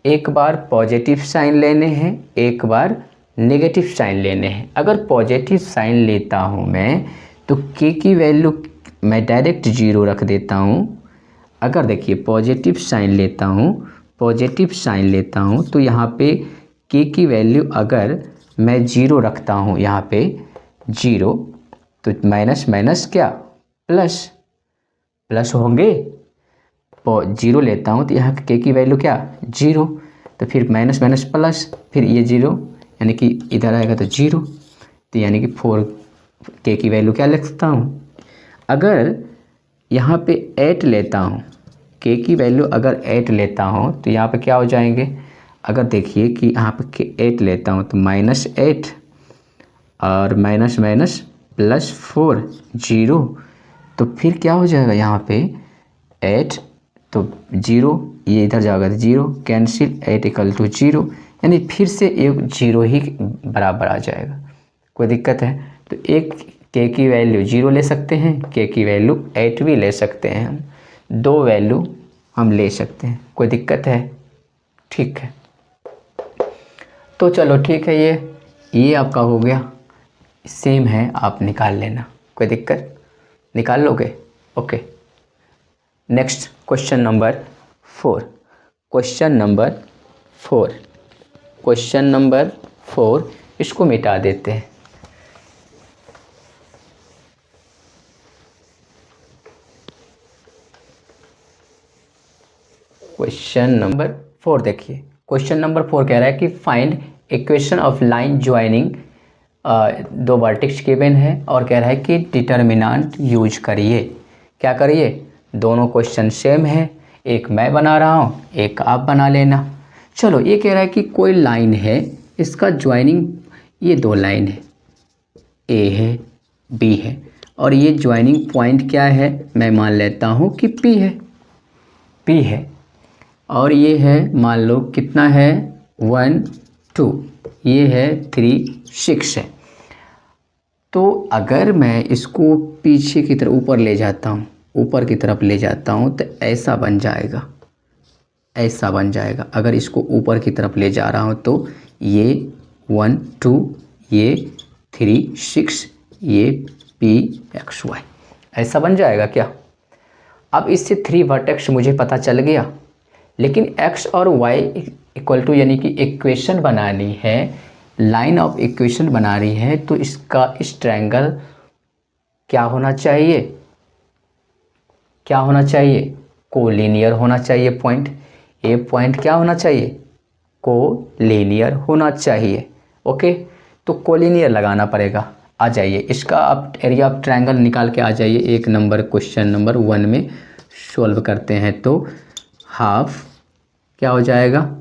एक बार पॉजिटिव साइन लेने हैं, एक बार नेगेटिव साइन लेने हैं। अगर पॉजिटिव साइन लेता हूँ मैं तो K की वैल्यू मैं डायरेक्ट 0 रख देता हूँ। अगर देखिए पॉजिटिव साइन लेता हूँ तो यहाँ पे K की वैल्यू अगर मैं 0 रखता हूँ, यहाँ पे 0, तो माइनस माइनस क्या, प्लस होंगे। 0 लेता हूँ तो यहाँ K की वैल्यू क्या, 0, तो फिर माइनस माइनस प्लस, फिर ये 0 यानी कि इधर आएगा तो 0, तो यानी कि 4 K की वैल्यू क्या लिख सकता हूँ। अगर यहाँ पे 8 लेता हूँ, K की वैल्यू अगर 8 लेता हूँ तो यहाँ पे क्या हो जाएंगे। अगर देखिए कि यहाँ पे 8 लेता हूँ तो माइनस 8 और माइनस माइनस प्लस 4 0, तो फिर क्या हो जाएगा, यहाँ पे 8 तो 0, ये इधर जाएगा तो 0, कैंसिल, 8 इक्वल टू 0, यानी फिर से एक 0 ही बराबर आ जाएगा। कोई दिक्कत है तो एक K की वैल्यू 0 ले सकते हैं, K की वैल्यू 8 भी ले सकते हैं, हम 2 वैल्यू हम ले सकते हैं। कोई दिक्कत है, ठीक है। तो चलो ठीक है, ये आपका हो गया, सेम है, आप निकाल लेना, कोई दिक्कत, निकाल लोगे, okay. Next question number 4। Question number 4 इसको मिटा देते हैं। क्वेश्चन नंबर 4 देखिए, क्वेश्चन नंबर 4 कह रहा है कि find equation of line joining, 2 vertex given है और कह रहा है कि डिटर्मिनेंट यूज करिए। क्या करिए, दोनों क्वेश्चन सेम है, एक मैं बना रहा हूँ, एक आप बना लेना। चलो ये कह रहा है कि कोई लाइन है, इसका ज्वाइनिंग, ये 2 लाइन है, ए है बी है, और ये ज्वाइनिंग पॉइंट क्या है, मैं मान लेता हूँ कि पी है, और ये है मान लो कितना है 1 2, ये है 3 6 है। तो अगर मैं इसको पीछे की तरफ ऊपर ले जाता हूँ, ऊपर की तरफ ले जाता हूँ तो ऐसा बन जाएगा। अगर इसको ऊपर की तरफ ले जा रहा हूँ तो ये 1 2, ये 3 6, ये PXY ऐसा बन जाएगा क्या। अब इससे 3 वर्टेक्स मुझे पता चल गया, लेकिन x और y इक्वल टू यानी कि इक्वेशन बनानी है, लाइन ऑफ इक्वेशन बना रही है, तो इसका इस ट्रायंगल क्या होना चाहिए, कोलिनियर होना चाहिए पॉइंट। ये पॉइंट क्या होना चाहिए, कोलिनियर होना चाहिए, ओके। तो कोलिनियर लगाना पड़ेगा। आ जाइए, इसका आप एरिया ऑफ ट्रायंगल निकाल के आ जाइए। 1 नंबर क्वेश्चन नंबर 1 में सॉल्व करते हैं तो हाफ क्या हो जाएगा,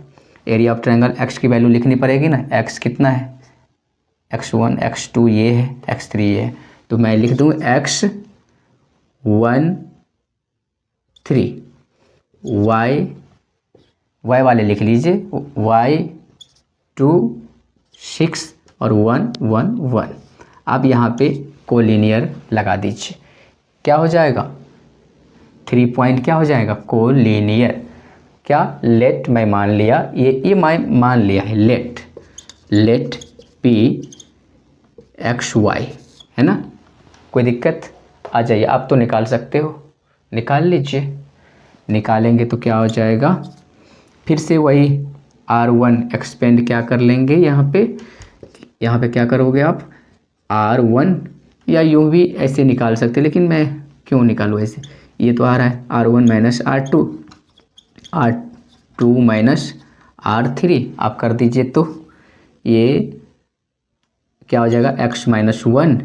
एरिया ऑफ ट्रायंगल x की वैल्यू लिखनी पड़ेगी ना, x कितना है, x1 x2 ये है, x3 ये है, तो मैं लिख दूँ x1 3, y वाले लिख लीजिए, y2 6 और 1 1 1। अब यहाँ पे कोलिनियर लगा दीजिए, क्या हो जाएगा, 3 पॉइंट क्या हो जाएगा, कोलिनियर। क्या, लेट मैं मान लिया, ये मैं मान लिया है, लेट पी एक्स वाई, है ना। कोई दिक्कत, आ जाइए, आप तो निकाल सकते हो, निकाल लीजिए। निकालेंगे तो क्या हो जाएगा, फिर से वही R1 एक्सपेंड क्या कर लेंगे, यहाँ पे क्या करोगे आप, R1, या यूँ भी ऐसे निकाल सकते, लेकिन मैं क्यों निकालूँ ऐसे, ये तो आ रहा है R1 minus R2 minus R3, आप कर दीजिए तो ये क्या हो जाएगा, x माइनस 1,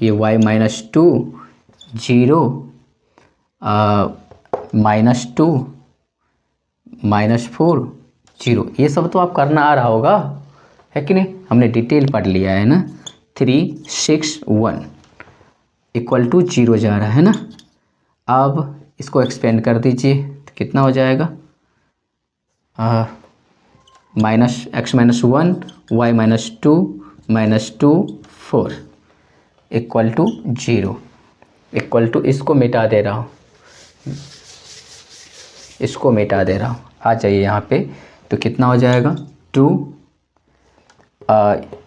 ये y माइनस 2, 0, माइनस 2, माइनस 4, 0, ये सब तो आप करना आ रहा होगा, है कि नहीं, हमने डिटेल पढ़ लिया है ना। 3, 6, 1 इक्वल टू 0 जा रहा है ना। अब इसको एक्सपेंड कर दीजिए तो कितना हो जाएगा, minus x minus 1, y minus 2, minus 2, 4 equal to 0, equal to, इसको मिटा दे रहा हूँ, इसको मिटा दे रहा हूँ, आ जाइए यहाँ पे, तो कितना हो जाएगा, 2,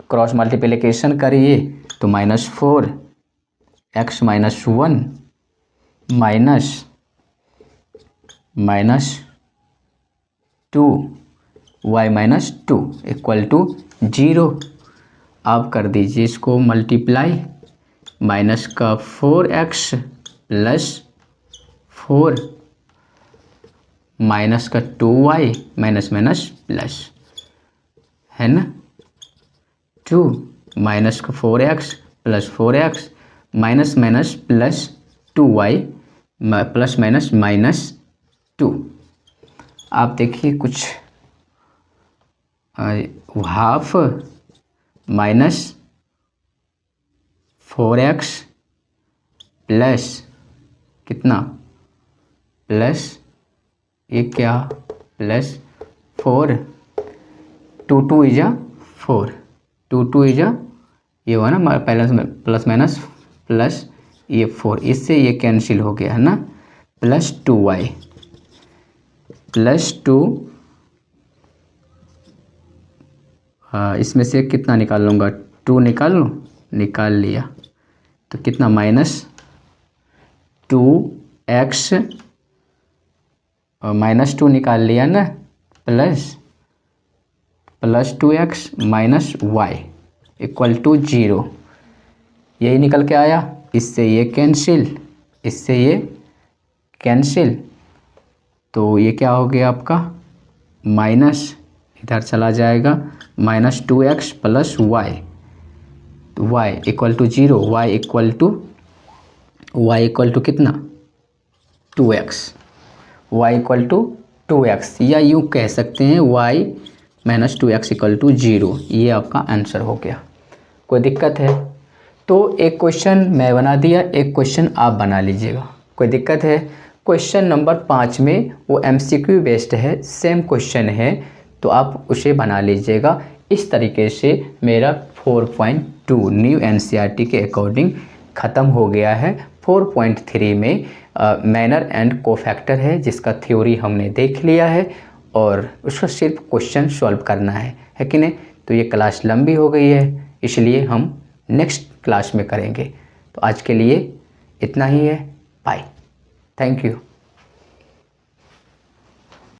क्रॉस मल्टीप्लिकेशन करिए तो minus 4, x minus 1 minus 2, y minus 2 equal to 0। आप कर दीजिए इसको मल्टीप्लाई, माइनस का 4x प्लस 4 माइनस का 2y माइनस माइनस प्लस, है ना, 2 माइनस का 4x plus 4x minus minus plus 2y plus minus minus 2। आप देखिए कुछ हाफ माइनस 4x प्लस कितना, प्लस ये क्या, प्लस 4, 2 2 इजा 4, 2 2 इजा, ये हुआ ना पहले प्लस माइनस प्लस ये 4, इससे ये कैंसिल हो गया है ना, प्लस 2y प्लस 2, इसमें से कितना निकाल लूँगा, 2 निकाल लूँ, निकाल लिया तो कितना, माइनस 2x माइनस 2 निकाल लिया ना, plus 2x minus y equal to 0, यही निकल के आया, इससे ये कैंसिल, इससे ये कैंसिल, तो ये क्या हो गया आपका, माइनस इधर चला जाएगा, माइनस 2x प्लस y, तो y equal to 0, y equal to कितना, 2x, y equal to 2x, या यूँ कह सकते हैं y minus 2x equal to 0, ये आपका आंसर हो गया। कोई दिक्कत है तो एक क्वेश्चन मैं बना दिया, एक क्वेश्चन आप बना लीजिएगा, कोई दिक्कत है। क्वेश्चन नंबर 5 में वो MCQ बेस्ड है, सेम क्वेश्चन है, तो आप उसे बना लीजिएगा। इस तरीके से मेरा 4.2 न्यू NCERT के अकॉर्डिंग ख़त्म हो गया है। 4.3 में मैनर एंड कोफैक्टर है, जिसका थ्योरी हमने देख लिया है और उसका सिर्फ क्वेश्चन सॉल्व करना है कि नहीं। तो ये क्लास लंबी हो गई है, इसलिए हम नेक्स्ट क्लास में करेंगे। तो आज के लिए इतना ही है, बाय, थैंक यू।